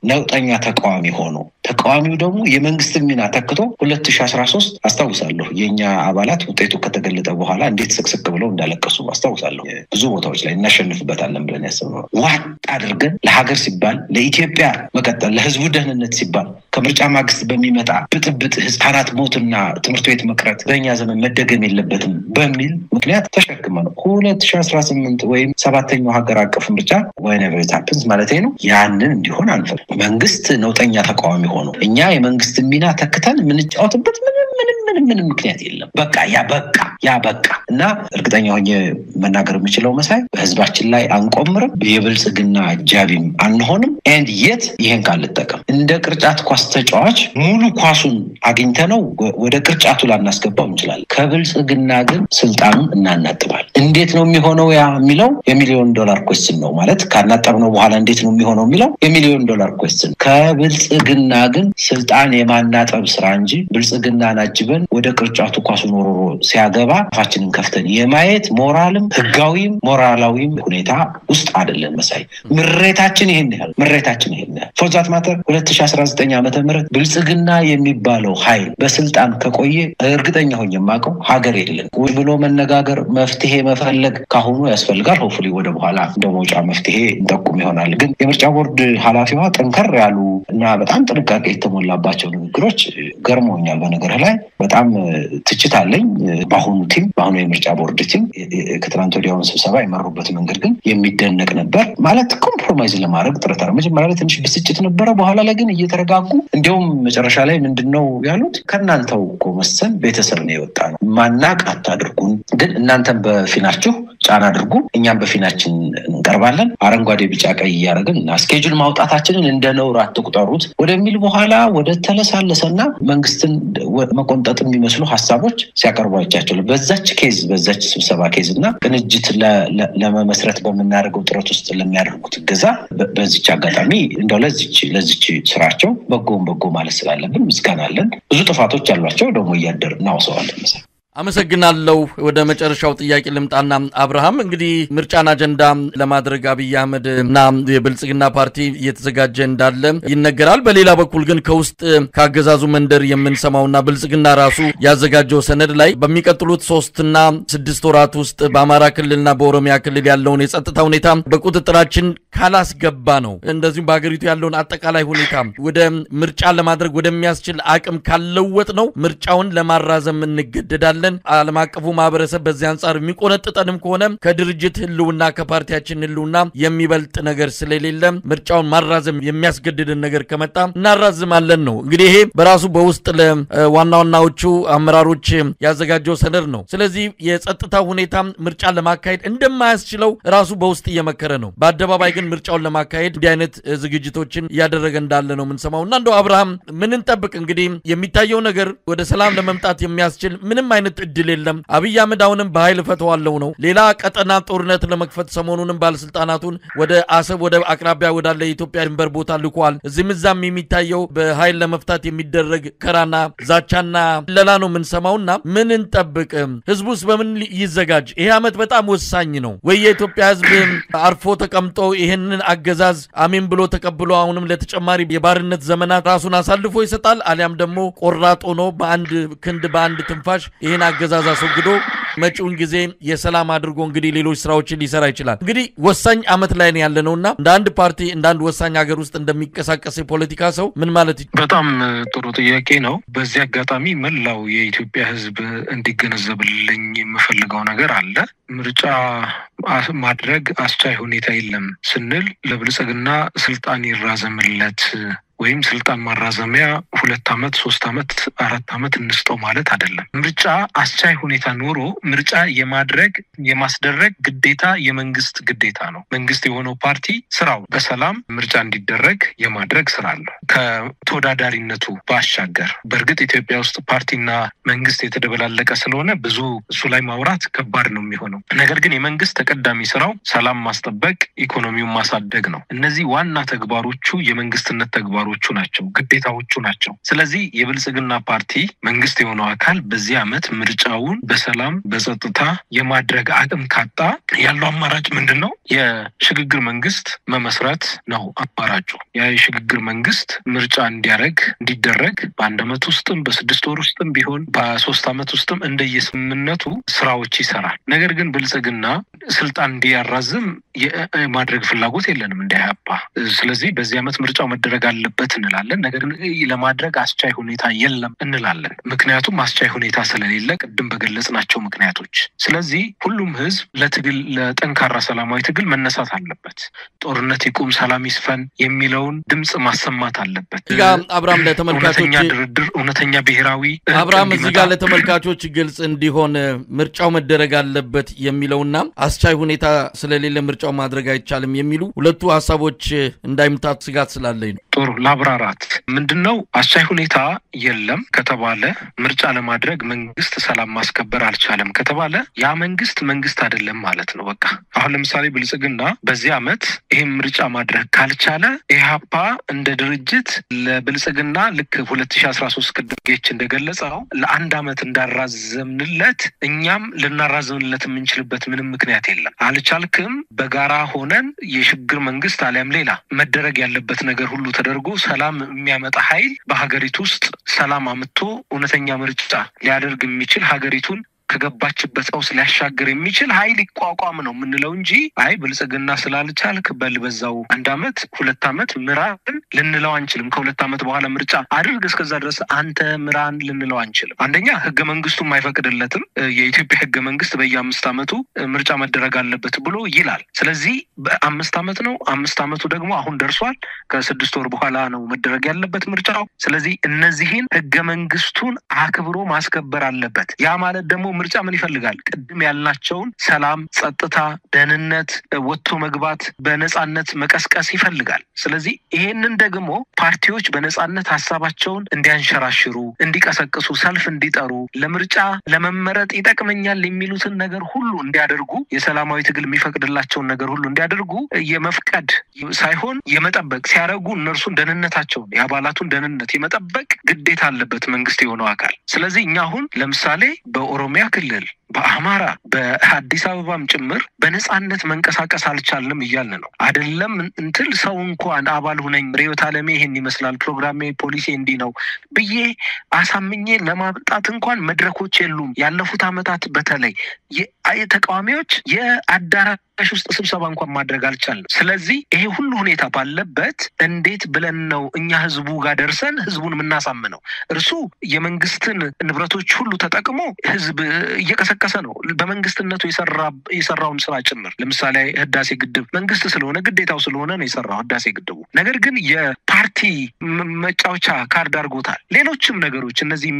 ነውጠኛ ተቃዋሚ ሆኖ ተቃዋሚው ደግሞ የመንግስት ሚና ተክቶ 2013 አስታውሳለሁ የኛ አባላት ውጤቱ ከተገለጠ በኋላ እንዴት ስቅስቅ ብለው እንዳለቀሱ አስታውሳለሁ። ብዙ ቦታዎች ላይ እናሸንፍበታለን ብለን ያሰብነው ዋጥ አድርገን ለሀገር ሲባል ለኢትዮጵያ መቀጠል ለህዝቡ ደህንነት ሲባል ከምርጫ ማግስት በሚመጣ ብጥብጥ ህፃናት ሞትና ትምህርት ቤት መቅረት በእኛ ዘመን መደገም የለበትም በሚል ምክንያት ተሸክመነው 2018 ወይም 7ኛው ሀገር አቀፍ ምርጫ whenever it happens ማለት ነው ያንን እንዲሆን አንፈልግ። መንግስት ነውጠኛ ተቃዋሚ ሆኖ እኛ የመንግስት ሚና ተክተን ምንጫወትበት ምንም ምክንያት የለም። በቃ ያ በቃ እና እርግጠኛ ሆኜ መናገር የምችለው መሳይ በህዝባችን ላይ አንቆምርም የብልጽግና አጃቢም አንሆንም and yet ይሄን ካልተጠቀም እንደ ቅርጫት ኳስ ተጫዋች ሙሉ ኳሱን አግኝተነው ወደ ቅርጫቱ ላናስገባው እንችላለን። ከብልጽግና ግን ስልጣኑን እናናጥባል። እንዴት ነው የሚሆነው ያ የሚለው $1 ሚሊዮን question ነው ማለት ካናጠብነው በኋላ እንዴት ነው የሚሆነው የሚለው $1 ሚሊዮን question። ከብልጽግና ግን ስልጣን የማናጠብ ስራ እንጂ ብልጽግና ናጅበን ወደ ቅርጫቱ ኳሱን ወሮሮ ሲያገባ አፋችንን ከፍተን የማየት ሞራልም ህጋዊም ሞራላዊም ሁኔታ ውስጥ አይደለም መሳይ። ምሬታችን ይሄን ያህል for that matter 2019 ዓመተ ምህረት ብልጽግና የሚባለው ኃይል በስልጣን ከቆየ እርግጠኛ ሆኜ ማቀው ሀገር የለም ብሎ መነጋገር መፍትሄ መፈለግ ካሁኑ ያስፈልጋል። ሆፍሊ ወደ በኋላ እንደሞጫ መፍትሄ እንጠቁም ይሆናል። ግን የምርጫ ቦርድ ኃላፊዋ ጠንከር ያሉ እና በጣም ጥንቃቄ የተሞላባቸው ንግግሮች ገርሞኛል። በነገር ላይ በጣም ትችት አለኝ በአሁኑ የምርጫ ቦርድ ቲም ከትናንት ወዲያውን ስብሰባ የመሩበት መንገድ ግን የሚደነቅ ነበር። ማለት ኮምፕሮማይዝ ለማድረግ ጥረት አድርገው መጀመሪያ ላይ ትንሽ ብስጭት ነበር፣ በኋላ ላይ ግን እየተረጋጉ እንዲያውም መጨረሻ ላይ ምንድነው ያሉት ከናንተው ኮመሰን ቤተሰብ ነው የወጣነው ማናቅ አታድርጉን፣ ግን እናንተም በፊናችሁ ጫና አድርጉ እኛም በፊናችን እንቀርባለን አረንጓዴ ቢጫ ቀይ ያረጋግና ስኬጁል ማውጣታችንን እንደነውር አትቁጠሩት ወደሚል በኋላ ወደ ተለሳለሰና መንግስትን መቆንጠጥ የሚመስሉ ሐሳቦች ሲያቀርቧቸው በዛች ስብሰባ ኬዝና ቅንጅት ለመመስረት በመናደርገው ጥረት ውስጥ ለሚያደርጉት ገዛ በዚች አጋጣሚ እንደው ለዚች ስራቸው በጎ ማለት ስላለብን ምስጋና አለን። ብዙ ጥፋቶች አሏቸው ደግሞ እያደር እናውሰዋለን መሰለኝ። አመሰግናለሁ። ወደ መጨረሻው ጥያቄ ልምጣና አብርሃም እንግዲህ ምርጫና አጀንዳ ለማድረግ አብይ አህመድ እና የብልጽግና ፓርቲ እየተዘጋጀ እንዳለ ይነገራል። በሌላ በኩል ግን ከውስጥ ካገዛዙ መንደር የምንሰማውና ብልጽግና ራሱ ያዘጋጀው ሰነድ ላይ በሚቀጥሉት 3 እና 6 ወራት ውስጥ በአማራ ክልልና በኦሮሚያ ክልል ያለውን የጸጥታ ሁኔታ በቁጥጥራችን ካላስገባ ነው እንደዚሁም በአገሪቱ ያለውን አጠቃላይ ሁኔታ ወደ ምርጫ ለማድረግ ወደሚያስችል አቅም ካልለወጥ ነው ምርጫውን ለማራዘም እንገደዳለን። ዓለም አቀፉ ማህበረሰብ በዚህ አንፃር የሚቆነጥጠንም ከሆነ ከድርጅት ህልውና ከፓርቲያችን ህልውና የሚበልጥ ነገር ስለሌለ ምርጫውን ማራዘም የሚያስገድድን ነገር ከመጣ እናራዝማለን ነው። እንግዲህ ይሄ በራሱ በውስጥ ለዋናዎቹ አመራሮች ያዘጋጀው ሰነድ ነው። ስለዚህ የጸጥታ ሁኔታ ምርጫ ለማካሄድ እንደማያስችለው ራሱ በውስጥ እየመከረ ነው። በአደባባይ ግን ምርጫውን ለማካሄድ እንዲህ አይነት ዝግጅቶችን ያደረገ እንዳለ ነው የምንሰማውና እንደው አብርሃም ምን እንጠብቅ? እንግዲህ የሚታየው ነገር ወደ ሰላም ለመምጣት የሚያስችል ምንም አይነት እድል የለም። አብይ አህመድ አሁንም በኃይል ፈተዋለው ነው። ሌላ ቀጠና ጦርነት ለመክፈት ሰሞኑንም ባለስልጣናቱን ወደ አሰብ ወደ አቅራቢያ ወዳለ የኢትዮጵያ ድንበር ቦታ ልኳል። እዚህም የሚታየው በኃይል ለመፍታት የሚደረግ ከራና ዛቻና ለላ ነው የምንሰማውና ምን እንጠብቅ? ህዝቡስ በምን ይዘጋጅ? ይሄ አመት በጣም ወሳኝ ነው ወይ? የኢትዮጵያ ህዝብ አርፎ ተቀምጦ ይሄንን አገዛዝ አሜን ብሎ ተቀብሎ አሁንም ለተጨማሪ የባርነት ዘመናት ራሱን አሳልፎ ይሰጣል? አሊያም ደግሞ ቆራጦ ነው በአንድ ክንድ በአንድ ትንፋሽ ይሄን አገዛዝ አስወግዶ መጪውን ጊዜ የሰላም አድርጎ እንግዲህ ሌሎች ስራዎችን ሊሰራ ይችላል። እንግዲህ ወሳኝ አመት ላይ ነው ያለነውና እንደ አንድ ፓርቲ እንደ አንድ ወሳኝ ሀገር ውስጥ እንደሚንቀሳቀስ የፖለቲካ ሰው ምን ማለት በጣም ጥሩ ጥያቄ ነው። በዚህ አጋጣሚ መላው የኢትዮጵያ ህዝብ እንዲገነዘብልኝ የምፈልገው ነገር አለ። ምርጫ ማድረግ አስቻይ ሁኔታ የለም ስንል ለብልጽግና ስልጣን ይራዘምለት ወይም ስልጣን ማራዘሚያ 2 አመት 3 አመት 4 አመት እንስጠው ማለት አይደለም። ምርጫ አስቻይ ሁኔታ ኖሮ ምርጫ የማስደረግ ግዴታ የመንግስት ግዴታ ነው። መንግስት የሆነው ፓርቲ ስራው በሰላም ምርጫ እንዲደረግ የማድረግ ስራ አለው። ከተወዳዳሪነቱ ባሻገር በእርግጥ ኢትዮጵያ ውስጥ ፓርቲና መንግስት የተደበላለቀ ስለሆነ ብዙ እሱ ላይ ማውራት ከባድ ነው የሚሆነው። ነገር ግን የመንግስት ተቀዳሚ ስራው ሰላም ማስጠበቅ፣ ኢኮኖሚውን ማሳደግ ነው። እነዚህ ዋና ተግባሮቹ የመንግስትነት ተግባሮቹ ናቸው፣ ግዴታዎቹ ናቸው። ስለዚህ የብልጽግና ፓርቲ መንግስት የሆነው አካል በዚህ አመት ምርጫውን በሰላም በጸጥታ የማድረግ አቅም ካጣ ያለው አማራጭ ምንድነው? የሽግግር መንግስት መመስረት ነው አማራጩ። ያ የሽግግር መንግስት ምርጫ እንዲደረግ በ1 አመት ውስጥም በ6 ወር ውስጥም ቢሆን በ3 አመት ውስጥም እንደየስምምነቱ ስራዎች ይሰራል። ነገር ግን ብልጽግና ስልጣን እንዲያራዝም የማድረግ ፍላጎት የለንም እንዳያባ። ስለዚህ በዚህ አመት ምርጫው መደረግ አለበት እንላለን። ነገር ግን ለማድረግ አስቻይ ሁኔታ የለም እንላለን። ምክንያቱም አስቻይ ሁኔታ ስለሌለ ቅድም በገለጽናቸው ምክንያቶች። ስለዚህ ሁሉም ህዝብ ለጠንካራ ሰላማዊ ትግል መነሳት አለበት። ጦርነት ይቁም፣ ሰላም ይስፈን የሚለውን ድምጽ ማሰማት አለበት። አብርሃም ለተመልካቾች ድርድር እውነተኛ ብሔራዊ አብርሃም እዚህ ጋር ለተመልካቾች ግልጽ እንዲሆን ምርጫው መደረግ አለበት የሚለውና አስቻይ ሁኔታ ስለሌለ ምርጫው ማድረግ አይቻልም የሚሉ ሁለቱ ሐሳቦች እንዳይምታቱ ስጋት ስላለኝ ነው። ጥሩ ላብራራት። ምንድነው አስቻይ ሁኔታ የለም ከተባለ ምርጫ ለማድረግ መንግስት ሰላም ማስከበር አልቻለም ከተባለ ያ መንግስት አይደለም ማለት ነው። በቃ አሁን ለምሳሌ ብልጽግና በዚህ አመት ይሄን ምርጫ ማድረግ ካልቻለ ኢህአፓ እንደ ድርጅት ለብልጽግና ልክ 2013 ቅድጌች እንደገለጸው ለ1 አመት እንዳራዘምንለት እኛም ልናራዘምንለት የምንችልበት ምንም ምክንያት የለም። አልቻልክም በጋራ ሆነን የሽግግር መንግስት አለም ሌላ መደረግ ያለበት ነገር ሁሉ ተደርጎ ሰላም የሚያመጣ ኃይል በሀገሪቱ ውስጥ ሰላም አምጥቶ እውነተኛ ምርጫ ሊያደርግ የሚችል ሀገሪቱን ከገባችበት ቀውስ ሊያሻገር የሚችል ኃይል ይቋቋም ነው የምንለው እንጂ አይ ብልጽግና ስላልቻልክ በልበዛው 1 አመት 2 አመት ምራን ልንለው አንችልም። ከ2 አመት በኋላ ምርጫ አድርግ እስከዛ ድረስ አንተ ምራን ልንለው አንችልም። አንደኛ ህገ መንግስቱም አይፈቅድለትም። የኢትዮጵያ ህገ መንግስት በየ5 አመቱ ምርጫ መደረግ አለበት ብሎ ይላል። ስለዚህ በ5 አመት ነው። 5 አመቱ ደግሞ አሁን ደርሷል። ከ6 ወር በኋላ ነው መደረግ ያለበት ምርጫው። ስለዚህ እነዚህን ህገ መንግስቱን አክብሮ ማስከበር አለበት። ያ ማለት ደግሞ ምርጫ ምን ይፈልጋል? ቅድም ያልናቸውን ሰላም፣ ጸጥታ፣ ደህንነት፣ ወጥቶ መግባት፣ በነጻነት መቀስቀስ ይፈልጋል። ስለዚህ ይሄንን ደግሞ ፓርቲዎች በነጻነት ሐሳባቸውን እንዲያንሸራሽሩ፣ እንዲቀሰቅሱ፣ ሰልፍ እንዲጠሩ፣ ለምርጫ ለመመረጥ ይጠቅመኛል የሚሉትን ነገር ሁሉ እንዲያደርጉ፣ የሰላማዊ ትግል የሚፈቅድላቸውን ነገር ሁሉ እንዲያደርጉ የመፍቀድ ሳይሆን የመጠበቅ ሲያረጉ እነርሱን ደህንነታቸውን የአባላቱን ደህንነት የመጠበቅ ግዴታ አለበት መንግስት የሆነው አካል። ስለዚህ እኛ አሁን ለምሳሌ በኦሮሚያ ክልል በአማራ በአዲስ አበባም ጭምር በነጻነት መንቀሳቀስ አልቻልንም እያልን ነው አይደለም። እንትን ሰው እንኳን አባል ሆነኝ ሪዮት አለሜ ይሄን ይመስላል ፕሮግራሜ ፖሊሲ እንዲ ነው ብዬ አሳምኜ ለማምጣት እንኳን መድረኮች የሉም። ያለፉት አመታት በተለይ የተቃዋሚዎች የአዳራሽ ውስጥ ስብሰባ እንኳን ማድረግ አልቻልንም። ስለዚህ ይሄ ሁሉ ሁኔታ ባለበት እንዴት ብለን ነው እኛ ህዝቡ ጋር ደርሰን ህዝቡን የምናሳምነው? እርሱ የመንግስትን ንብረቶች ሁሉ ተጠቅሞ ህዝብ እየቀሰቀሰ ነው። በመንግስትነቱ የሰራውን ስራ ጭምር ለምሳሌ ህዳሴ ግድብ መንግስት ስለሆነ ግዴታው ስለሆነ ነው የሰራው ህዳሴ ግድቡ። ነገር ግን የፓርቲ መጫወቻ ካርድ አድርጎታል። ሌሎችም ነገሮች እነዚህ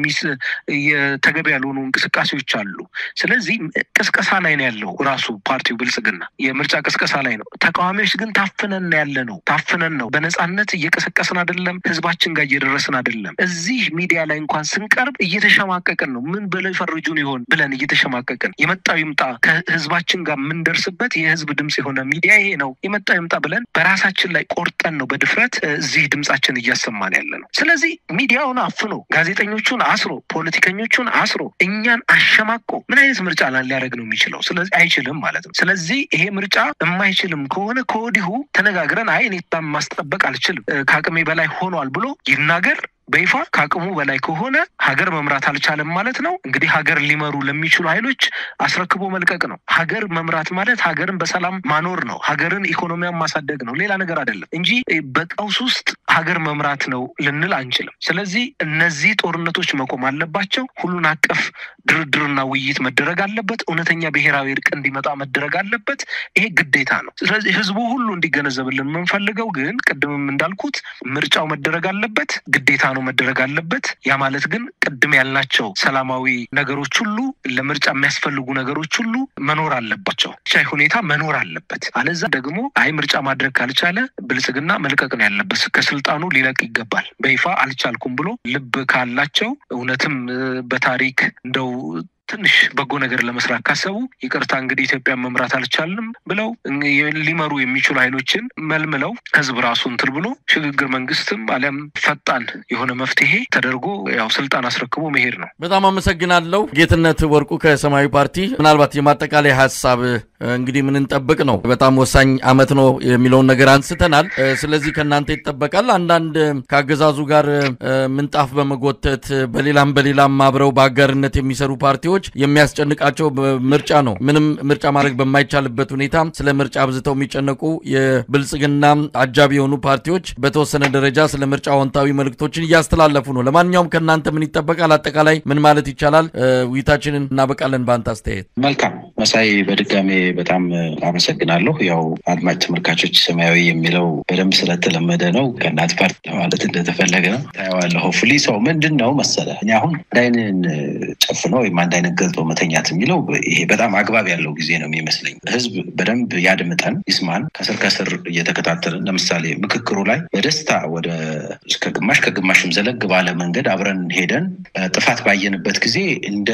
የተገቢ ያልሆኑ እንቅስቃሴዎች አሉ። ስለዚህ ቅስቀሳ ላይ ነው ያለው ራሱ ፓርቲው ብልጽግና የምርጫ ቅስቀሳ ላይ ነው። ተቃዋሚዎች ግን ታፍነን ነው በነጻነት እየቀሰቀስን አይደለም። ህዝባችን ጋር እየደረስን አይደለም። እዚህ ሚዲያ ላይ እንኳን ስንቀርብ እየተሸማቀቅን ነው። ምን ብለው ይፈርጁን ይሆን ብለን እየተሸማቀቅን የመጣው ይምጣ ከህዝባችን ጋር ምን ደርስበት የህዝብ ድምጽ የሆነ ሚዲያ ይሄ ነው የመጣው ይምጣ ብለን በራሳችን ላይ ቆርጠን ነው በድፍረት እዚህ ድምጻችን እያሰማን ያለ ነው። ስለዚህ ሚዲያውን አፍኖ ጋዜጠኞቹን አስሮ ፖለቲከኞቹን አስሮ እኛን አሸማቆ ምን አይነት ምርጫ ሊያደርግ ነው የሚችለው? ስለዚህ አይችልም ማለት ነው። ስለዚህ ይሄ ምርጫ የማይችልም ከሆነ ከወዲሁ ተነጋግረን እኔ ማስጠበቅ አልችልም ከአቅሜ በላይ ሆኗል ብሎ ይናገር። በይፋ ካቅሙ በላይ ከሆነ ሀገር መምራት አልቻለም ማለት ነው። እንግዲህ ሀገር ሊመሩ ለሚችሉ ኃይሎች አስረክቦ መልቀቅ ነው። ሀገር መምራት ማለት ሀገርን በሰላም ማኖር ነው። ሀገርን ኢኮኖሚያን ማሳደግ ነው። ሌላ ነገር አይደለም እንጂ በቀውስ ውስጥ ሀገር መምራት ነው ልንል አንችልም። ስለዚህ እነዚህ ጦርነቶች መቆም አለባቸው። ሁሉን አቀፍ ድርድርና ውይይት መደረግ አለበት። እውነተኛ ብሔራዊ እርቅ እንዲመጣ መደረግ አለበት። ይሄ ግዴታ ነው። ስለዚህ ህዝቡ ሁሉ እንዲገነዘብልን የምንፈልገው ግን ቅድምም እንዳልኩት ምርጫው መደረግ አለበት፣ ግዴታ ነው መደረግ አለበት። ያ ማለት ግን ቅድም ያልናቸው ሰላማዊ ነገሮች ሁሉ ለምርጫ የሚያስፈልጉ ነገሮች ሁሉ መኖር አለባቸው። ቻይ ሁኔታ መኖር አለበት። አለዛ ደግሞ አይ ምርጫ ማድረግ ካልቻለ ብልጽግና መልቀቅ ነው ያለበት፣ ከስልጣኑ ሊለቅ ይገባል። በይፋ አልቻልኩም ብሎ ልብ ካላቸው እውነትም በታሪክ እንደው ትንሽ በጎ ነገር ለመስራት ካሰቡ ይቅርታ እንግዲህ ኢትዮጵያ መምራት አልቻልንም ብለው ሊመሩ የሚችሉ ኃይሎችን መልምለው ህዝብ ራሱ እንትን ብሎ ሽግግር መንግስትም አለም ፈጣን የሆነ መፍትሄ ተደርጎ ያው ስልጣን አስረክቦ መሄድ ነው። በጣም አመሰግናለሁ። ጌትነት ወርቁ ከሰማያዊ ፓርቲ። ምናልባት የማጠቃለያ ሐሳብ እንግዲህ ምን እንጠብቅ ነው? በጣም ወሳኝ አመት ነው የሚለውን ነገር አንስተናል። ስለዚህ ከናንተ ይተበቃል አንዳንድ ካገዛዙ ጋር ምንጣፍ በመጎተት በሌላም አብረው በአጋርነት የሚሰሩ ፓርቲዎች የሚያስጨንቃቸው ምርጫ ነው። ምንም ምርጫ ማድረግ በማይቻልበት ሁኔታ ስለ ምርጫ አብዝተው የሚጨነቁ የብልጽግና አጃቢ የሆኑ ፓርቲዎች በተወሰነ ደረጃ ስለ ምርጫ አዎንታዊ መልእክቶችን እያስተላለፉ ነው። ለማንኛውም ከናንተ ምን ይተበቃል? አጠቃላይ ምን ማለት ይቻላል? ውይይታችንን እናበቃለን ባንተ አስተያየት። መልካም መሳይ፣ በድጋሜ በጣም አመሰግናለሁ። ያው አድማጭ ተመልካቾች ሰማያዊ የሚለው በደንብ ስለተለመደ ነው ከናት ፓርቲ ማለት እንደተፈለገ ነው ታያዋለሁ። ሆፍሊ ሰው ምንድነው መሰለ እኔ አሁን ዳይንን ጨፍነው የማንዳይን ገልጦ መተኛት የሚለው ይሄ በጣም አግባብ ያለው ጊዜ ነው የሚመስለኝ። ህዝብ በደንብ ያድምጠን ይስማን። ከስር እየተከታተልን ለምሳሌ ምክክሩ ላይ በደስታ ወደ ከግማሽም ዘለግ ባለ መንገድ አብረን ሄደን ጥፋት ባየንበት ጊዜ እንደ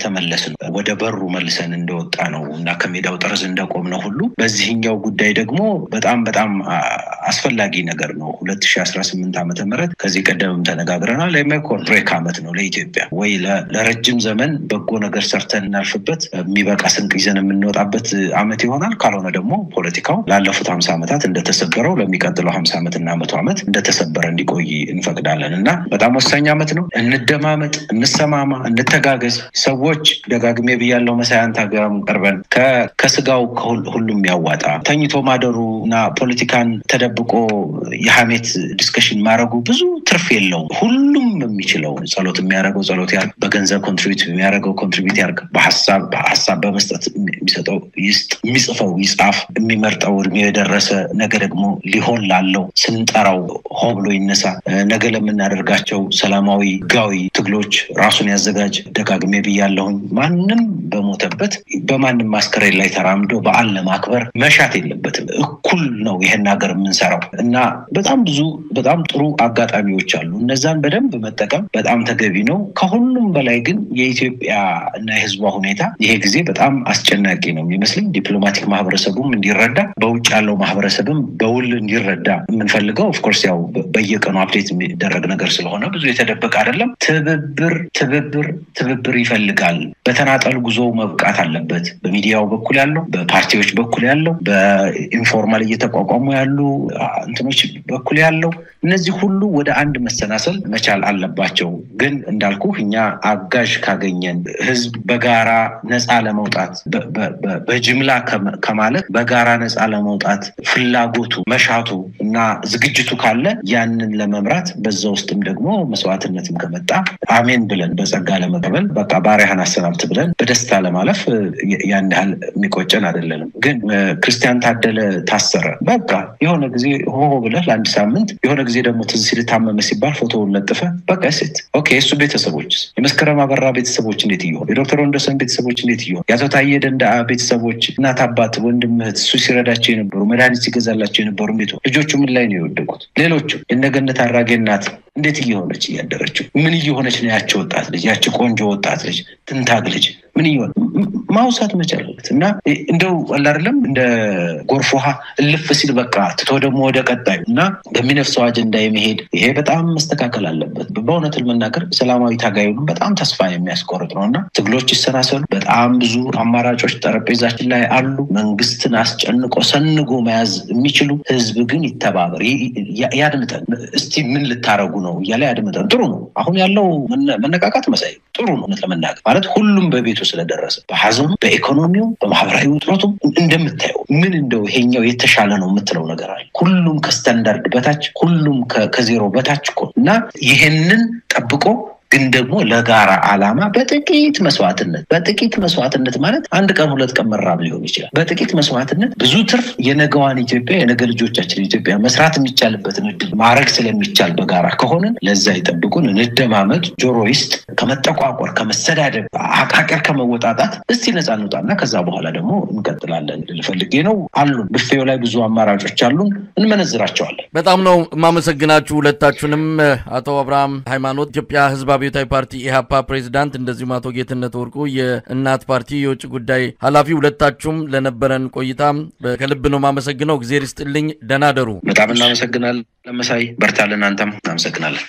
ተመለስን ወደ በሩ መልሰን እንደወጣ ነው እና ከሜዳው ጠርዝ እንደቆምነው ሁሉ በዚህኛው ጉዳይ ደግሞ በጣም አስፈላጊ ነገር ነው። 2018 ዓመተ ምህረት ከዚህ ቀደምም ተነጋግረናል። የሜኮር ብሬክ ዓመት ነው ለኢትዮጵያ ወይ ለረጅም ዘመን በጎ ነገር ሰርተን እናልፍበት የሚበቃ ስንቅ ይዘን የምንወጣበት ዓመት ይሆናል። ካልሆነ ደግሞ ፖለቲካው ላለፉት 50 ዓመታት እንደተሰበረው ለሚቀጥለው 50 ዓመትና 100 ዓመት እንደተሰበረ እንዲቆይ እንፈቅዳለን እና በጣም ወሳኝ ዓመት ነው። እንደማመጥ፣ እንሰማማ፣ እንተጋገዝ። ሰዎች ደጋግሜ ብያለሁ መሳያንታ ጋርም ቀርበን ከስጋው ሁሉም ያዋጣ ተኝቶ ማደሩና ፖለቲካን ተደብቆ የሐሜት ዲስከሽን ማድረጉ ብዙ ትርፍ የለውም። ሁሉም የሚችለው ጸሎት የሚያደርገው ጸሎት ያርግ፣ በገንዘብ ኮንትሪቢዩት የሚያደርገው ኮንትሪቢዩት ያርግ፣ በሐሳብ በመስጠት የሚሰጠው ይስጥ፣ የሚጽፈው ይጻፍ፣ የሚመርጠው እድሜ የደረሰ ነገ ደግሞ ሊሆን ላለው ስንጠራው ሆ ብሎ ይነሳ። ነገ ለምናደርጋቸው ሰላማዊ ጋዊ ትግሎች ራሱን ያዘጋጅ። ደጋግሜ ብያለሁኝ ማንም በሞተበት በማንም ማስከሬን ላይ ተራምዶ በዓል ለማክበር መሻት የለበትም። እኩል ነው ይሄን ሀገር የምንሰራው እና በጣም ጥሩ አጋጣሚዎች አሉ። እነዛን በደንብ መጠቀም በጣም ተገቢ ነው። ከሁሉም በላይ ግን የኢትዮጵያ እና የህዝቧ ሁኔታ ይሄ ጊዜ በጣም አስጨናቂ ነው የሚመስለኝ። ዲፕሎማቲክ ማህበረሰቡም እንዲረዳ፣ በውጭ ያለው ማህበረሰብም በውል እንዲረዳ የምንፈልገው ኦፍ ኮርስ ያው በየቀኑ አፕዴት የሚደረግ ነገር ስለሆነ ብዙ የተደበቀ አይደለም። ትብብር ይፈልጋል። በተናጠል ጉዞ መብቃት አለበት። በሚዲያው በኩል ያለው፣ በፓርቲዎች በኩል ያለው፣ በኢንፎርማል እየተቋቋሙ ያሉ እንትኖች በኩል ያለው፣ እነዚህ ሁሉ ወደ አንድ መሰናሰል መቻል አለባቸው። ግን እንዳልኩ እኛ አጋዥ ካገኘን ህዝብ በጋራ ነፃ ለመውጣት በጅምላ ከማለት በጋራ ነፃ ለመውጣት ፍላጎቱ መሻቱ እና ዝግጅቱ ካለ ያንን ለመምራት በዛ ውስጥም ደግሞ መስዋዕትነትም ከመጣ አሜን ብለን በጸጋ ለመቀበል በቃ ባሪያህን አሰናብት ብለን በደስታ ለማለፍ ያን ያህል የሚቆጨን አይደለንም። ግን ክርስቲያን ታደለ ታሰረ በቃ የሆነ ጊዜ ሆሆ ብለህ ለአንድ ሳምንት የሆነ ጊዜ ደግሞ ትዝ ሲል ታመመ ሲባል ፎቶውን ለጥፈ በቃ ሴት ኦኬ እሱ ቤተሰቦች የመስከረም አበራ ቤተሰቦች እንዴት ይሆን? የዶክተር ወንደሰን ቤተሰቦች እንዴት ይሆን? የአቶ ታዬ ደንደዓ ቤተሰቦች እናት አባት ወንድም እህት እሱ ሲረዳቸው የነበሩ መድኃኒት ሲገዛላቸው የነበሩ እንዴት ልጆቹ ምን ላይ ነው የወደቁት? ሌሎቹ የነገነት አራጌ እናት እንዴት እየሆነች እያደረችው ምን እየሆነች ነው? ያቺ ወጣት ልጅ ያቺ ቆንጆ ወጣት ልጅ ትንታግ ልጅ ምን ይሆን ማውሳት መቻልበት እና እንደው አይደለም እንደ ጎርፍ ውሃ እልፍ ሲል በቃ ትቶ ደግሞ ወደ ቀጣዩ እና በሚነፍሰው አጀንዳ የሚሄድ ይሄ በጣም መስተካከል አለበት። በእውነት ለመናገር ሰላማዊ ታጋዩን በጣም ተስፋ የሚያስቆርጥ ነውና ትግሎች ይሰናሰሉ። በጣም ብዙ አማራጮች ጠረጴዛችን ላይ አሉ። መንግስትን አስጨንቆ ሰንጎ መያዝ የሚችሉ ህዝብ ግን ይተባበር፣ ያድምጠን። እስቲ ምን ልታረጉ ነው እያለ ያደመጠን ጥሩ ነው አሁን ያለው መነቃቃት መሳይ ጥሩ ነው ለመናገር ማለት ሁሉም በቤቱ ስለደረሰ በሐዘኑ በኢኮኖሚው በማህበራዊ ውጥረቱ እንደምታየው ምን እንደው ይሄኛው የተሻለ ነው የምትለው ነገር አለ ሁሉም ከስታንዳርድ በታች ሁሉም ከዜሮ በታች እኮ እና ይሄንን ጠብቆ ግን ደግሞ ለጋራ ዓላማ በጥቂት መስዋዕትነት ማለት አንድ ቀን ሁለት ቀን መራብ ሊሆን ይችላል በጥቂት መስዋዕትነት ብዙ ትርፍ የነገዋን ኢትዮጵያ የነገ ልጆቻችን ኢትዮጵያ መስራት የሚቻልበትን እድል ማድረግ ስለሚቻል በጋራ ከሆነ ለዛ ይጠብቁን እንደማመጥ ጆሮ ይስጥ ከመጠቋቆር ከመሰዳደብ አቃቀር ከመወጣጣት እስቲ ነፃ እንውጣና ከዛ በኋላ ደግሞ እንቀጥላለን ልፈልጌ ነው አሉን ብፌው ላይ ብዙ አማራጮች አሉን እንመነዝራቸዋለን በጣም ነው ማመሰግናችሁ ሁለታችሁንም አቶ አብርሃም ሃይማኖት ኢትዮጵያ ህዝብ አብዮታዊ ፓርቲ ኢሃፓ ፕሬዝዳንት እንደዚሁ አቶ ጌትነት ወርቁ የእናት ፓርቲ የውጭ ጉዳይ ኃላፊ ሁለታችሁም ለነበረን ቆይታ ከልብ ነው ማመሰግነው እግዚአብሔር ይስጥልኝ ደናደሩ በጣም እናመሰግናለን ለመሳይ በርታለን አንተም እናመሰግናለን